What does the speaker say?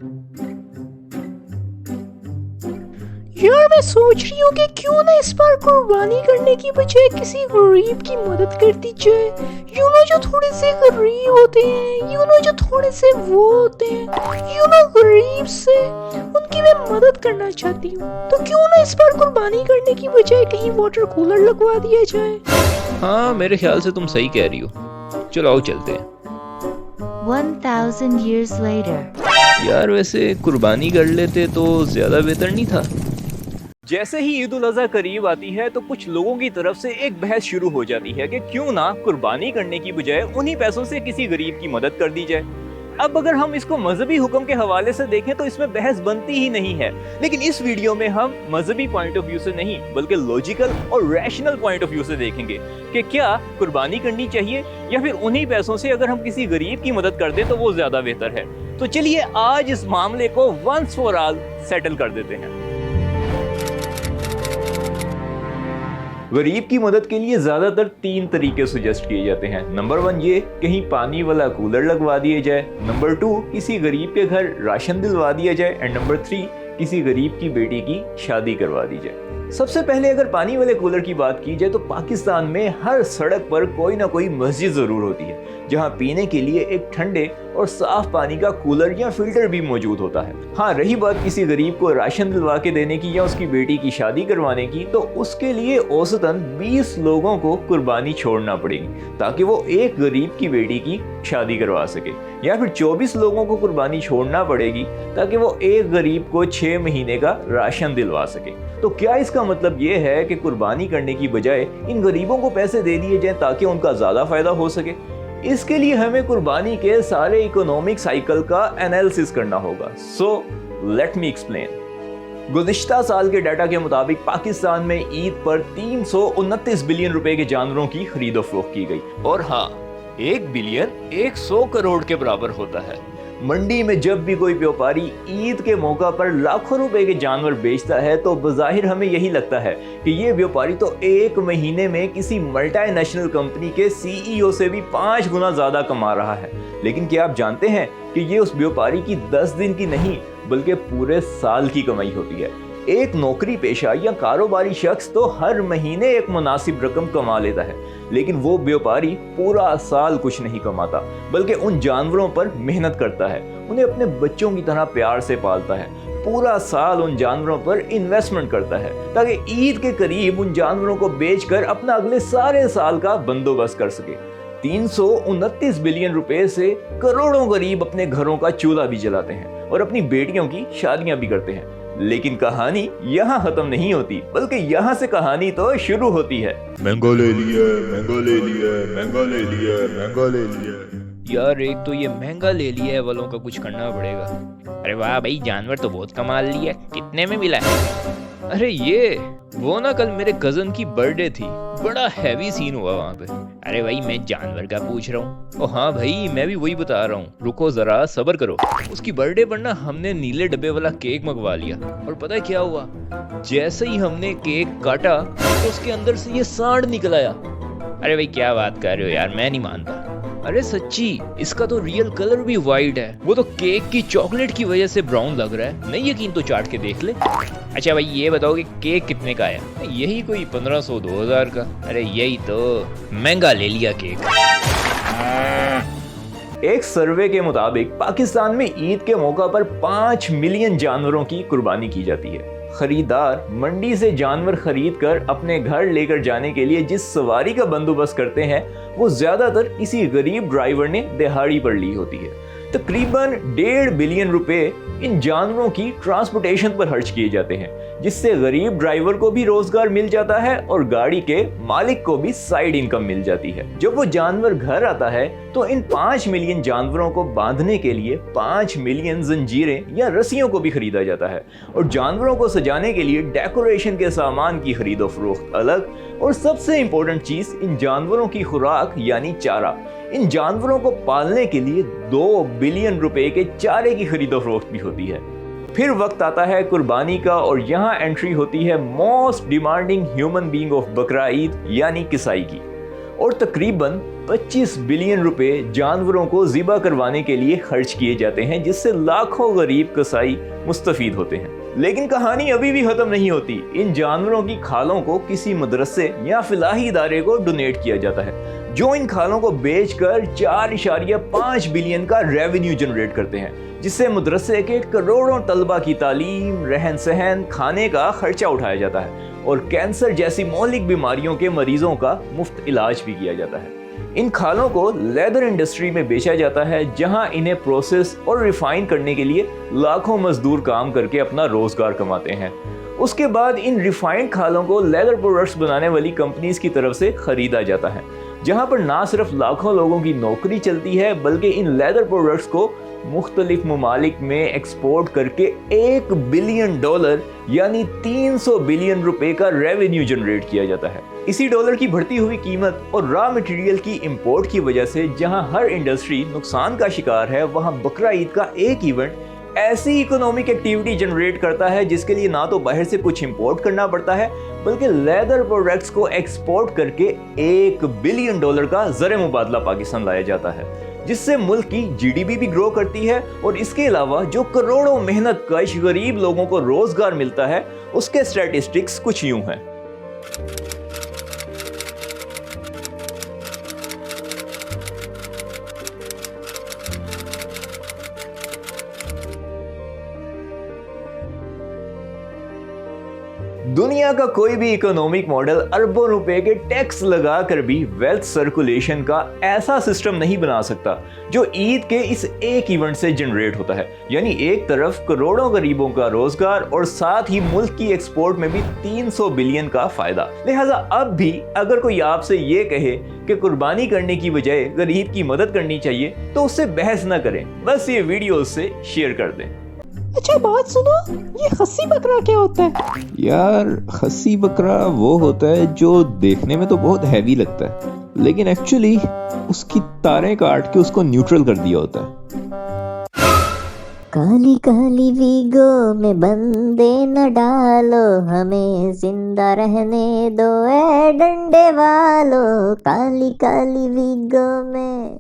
यार मैं सोच रही हूँ कि क्यों ना इस बार कुर्बानी करने की बजाय किसी गरीब की मदद कर दी जाए। यू नो जो थोड़े से गरीब होते हैं, यू नो जो थोड़े से वो होते हैं, यू नो गरीब से उनकी मैं मदद करना चाहती हूँ। तो क्यों ना इस बार कुर्बानी करने की बजाय कहीं वाटर कूलर लगवा दिया जाए। हाँ, मेरे ख्याल से तुम सही कह रही हो। चलो आओ चलते हैं। 1000 years later. यार वैसे कुर्बानी कर लेते तो ज्यादा बेहतर नहीं था? जैसे ही ईद उल अजहा करीब आती है तो कुछ लोगों की तरफ से एक बहस शुरू हो जाती है कि क्यों ना कुर्बानी करने की बजाय उन्हीं पैसों से किसी गरीब की मदद कर दी जाए। अब अगर हम इसको मजहबी हुक्म के हवाले से देखें तो इसमें बहस बनती ही नहीं है, लेकिन इस वीडियो में हम मजहबी पॉइंट ऑफ व्यू से नहीं बल्कि लॉजिकल और रैशनल पॉइंट ऑफ व्यू से देखेंगे कि क्या कुर्बानी करनी चाहिए या फिर उन्हीं पैसों से अगर हम किसी गरीब की मदद कर दें तो वो ज्यादा बेहतर है। तो चलिए आज इस मामले को वंस फॉर ऑल सेटल कर देते हैं। गरीब की मदद के लिए ज्यादातर 3 तरीके सजेस्ट किए जाते हैं। नंबर 1 ये कहीं पानी वाला कूलर लगवा दिए जाए। नंबर 2 किसी गरीब के घर राशन दिलवा दिया जाए। एंड नंबर 3 किसी गरीब की बेटी की शादी करवा दी जाए। सबसे पहले अगर पानी वाले कूलर की बात की जाए तो पाकिस्तान में हर सड़क पर कोई ना कोई मस्जिद जरूर होती है जहां पीने के लिए एक ठंडे और साफ पानी का कूलर या फिल्टर भी मौजूद होता है। हाँ, रही बात किसी गरीब को राशन दिलवा के देने की या उसकी बेटी की शादी करवाने की, तो उसके लिए औसतन 20 लोगों को कुर्बानी छोड़ना पड़ेगी ताकि वो एक गरीब की बेटी की शादी करवा सके, या फिर 24 लोगों को कुर्बानी छोड़ना पड़ेगी ताकि वो एक गरीब को 6 महीने का राशन दिलवा सके। तो क्या इसका मतलब ये है कि कुर्बानी करने की बजाय इन गरीबों को पैसे दे दिए जाएं ताकि उनका ज्यादा फायदा हो सके? इसके लिए हमें कुर्बानी के सारे इकोनॉमिक साइकिल का एनालिसिस करना होगा। So let me explain. गुज़िश्ता साल के डाटा के मुताबिक पाकिस्तान में ईद पर 329 बिलियन रुपए के जानवरों की खरीदो फरोख्त की गई, और हाँ, 1 बिलियन 100 करोड़ के बराबर होता है। मंडी में जब भी कोई व्यापारी ईद के मौका पर लाखों रुपए के जानवर बेचता है तो बज़ाहिर हमें यही लगता है कि ये व्यापारी तो एक महीने में किसी मल्टीनेशनल कंपनी के सीईओ से भी 5 गुना ज्यादा कमा रहा है। लेकिन क्या आप जानते हैं कि ये उस व्यापारी की 10 दिन की नहीं बल्कि पूरे साल की कमाई होती है। एक नौकरी पेशा या कारोबारी शख्स तो हर महीने एक मुनासिब रकम कमा लेता है, लेकिन वो व्यापारी पूरा साल कुछ नहीं कमाता बल्कि उन जानवरों पर मेहनत करता है, उन्हें अपने बच्चों की तरह प्यार से पालता है, पूरा साल उन जानवरों पर इन्वेस्टमेंट करता है ताकि ईद के करीब उन जानवरों को बेचकर अपना अगले सारे साल का बंदोबस्त कर सके। 329 बिलियन रुपए से करोड़ों गरीब अपने घरों का चूल्हा भी जलाते हैं और अपनी बेटियों की शादियां भी करते हैं। लेकिन कहानी यहाँ खत्म नहीं होती, बल्कि यहाँ से कहानी तो शुरू होती है। महंगा ले लिया, महंगा ले लिया, महंगा ले लिया, महंगा ले लिया। यार एक तो ये महंगा ले लिया है वालों का कुछ करना पड़ेगा। अरे वाह भाई, जानवर तो बहुत कमाल लिया, कितने में मिला है? अरे ये वो ना, कल मेरे कजन की बर्थडे थी, बड़ा हैवी सीन हुआ वहाँ पे। अरे भाई मैं जानवर का पूछ रहा हूँ। ओ हाँ भाई, मैं भी वही बता रहा हूँ, रुको जरा सब्र करो। उसकी बर्थडे पर ना हमने नीले डब्बे वाला केक मंगवा लिया, और पता है क्या हुआ? जैसे ही हमने केक काटा तो उसके अंदर से ये सांड निकल आया। अरे भाई क्या बात कर रहे हो यार, मैं नहीं मानता। अरे सच्ची, इसका तो रियल कलर भी वाइट है, वो तो केक की चॉकलेट की वजह से ब्राउन लग रहा है। नहीं यकीन तो चाट के देख ले। अच्छा भाई ये बताओ कि केक कितने का आया? यही कोई 1500-2000 का। अरे यही तो, महंगा ले लिया केक। एक सर्वे के मुताबिक पाकिस्तान में ईद के मौका पर 5 मिलियन जानवरों की कुर्बानी की जाती है। खरीदार मंडी से जानवर खरीद कर अपने घर लेकर जाने के लिए जिस सवारी का बंदोबस्त करते हैं वो ज्यादातर किसी गरीब ड्राइवर ने दिहाड़ी पर ली होती है। तकरीबन 1.5 बिलियन रुपए इन जानवरों की ट्रांसपोर्टेशन पर खर्च किए जाते हैं, जिससे गरीब ड्राइवर को भी रोजगार मिल जाता है और गाड़ी के मालिक को भी साइड इनकम मिल जाती है। जब वो जानवर घर आता है तो इन 5 मिलियन जानवरों को बांधने के लिए 5 मिलियन जंजीरें या रस्सियों को भी खरीदा जाता है, और जानवरों को सजाने के लिए डेकोरेशन के सामान की खरीदो फरोख्त अलग, और सबसे इंपॉर्टेंट चीज इन जानवरों की खुराक यानी चारा। इन जानवरों को पालने के लिए 2 बिलियन रुपए के चारे की खरीदो फरोख्त भी होती है। फिर वक्त आता है कुर्बानी का, और यहाँ एंट्री होती है most demanding human being of बकरा ईद यानी किसाई की। और तकरीबन 25 बिलियन रुपए जानवरों को ज़िबा करवाने के लिए खर्च किए जाते हैं, जिससे लाखों गरीब कसाई मुस्तफीद होते हैं। लेकिन कहानी अभी भी खत्म नहीं होती। इन जानवरों की खालों को किसी मदरसे या फलाही इदारे को डोनेट किया जाता है, जो इन खालों को बेचकर 4.5 बिलियन का रेवेन्यू जनरेट करते हैं, जिससे मदरसे के करोड़ों तलबा की तालीम, रहन सहन, खाने का खर्चा उठाया जाता है और कैंसर जैसी मौलिक बीमारियों के मरीजों का मुफ्त इलाज भी किया जाता है। इन खालों को लेदर इंडस्ट्री में बेचा जाता है, जहां इन्हें प्रोसेस और रिफाइन करने के लिए लाखों मजदूर काम करके अपना रोजगार कमाते हैं। उसके बाद इन रिफाइंड खालों को लेदर प्रोडक्ट्स बनाने वाली कंपनीज की तरफ से खरीदा जाता है, जहां पर ना सिर्फ लाखों लोगों की नौकरी चलती है, बल्कि इन लेदर प्रोडक्ट्स को मुख्तलिफ ममालिक में एक्सपोर्ट करके $1 बिलियन यानी 300 बिलियन रुपए का रेवेन्यू जनरेट किया जाता है। इसी डॉलर की बढ़ती हुई कीमत और रॉ मटेरियल की इंपोर्ट की वजह से जहां हर इंडस्ट्री नुकसान का शिकार है, वहां बकरा ईद का एक इवेंट ऐसी इकोनॉमिक एक्टिविटी जनरेट करता है जिसके लिए ना तो बाहर से कुछ इंपोर्ट करना पड़ता है, बल्कि लेदर प्रोडक्ट्स को एक्सपोर्ट करके $1 बिलियन का ज़र मुबादला पाकिस्तान लाया जाता है, जिससे मुल्क की जीडीपी भी ग्रो करती है। और इसके अलावा जो करोड़ों मेहनत कश गरीब लोगों को रोजगार मिलता है, उसके स्टैटिस्टिक्स कुछ यूं हैं। दुनिया का कोई भी इकोनॉमिक मॉडल अरबों रुपए के टैक्स लगाकर भी वेल्थ सर्कुलेशन का ऐसा सिस्टम नहीं बना सकता जो ईद के इस एक इवेंट से जनरेट होता है। यानी एक तरफ करोड़ों गरीबों का रोजगार और साथ ही मुल्क की एक्सपोर्ट में भी 300 बिलियन का फायदा। लिहाजा अब भी अगर कोई आपसे ये कहे कि कुर्बानी करने की बजाय गरीब की मदद करनी चाहिए, तो उससे बहस ना करें, बस ये वीडियो उससे शेयर कर दें। अच्छा बात सुनो, ये खस्सी बकरा क्या होता है? यार खस्सी बकरा वो होता है जो देखने में तो बहुत हैवी लगता है, लेकिन एक्चुअली उसकी तारें काट के उसको न्यूट्रल कर दिया होता है। काली काली वीगो में बंदे न डालो, हमें जिंदा रहने दो ए डंडे वालो। काली काली वीगो में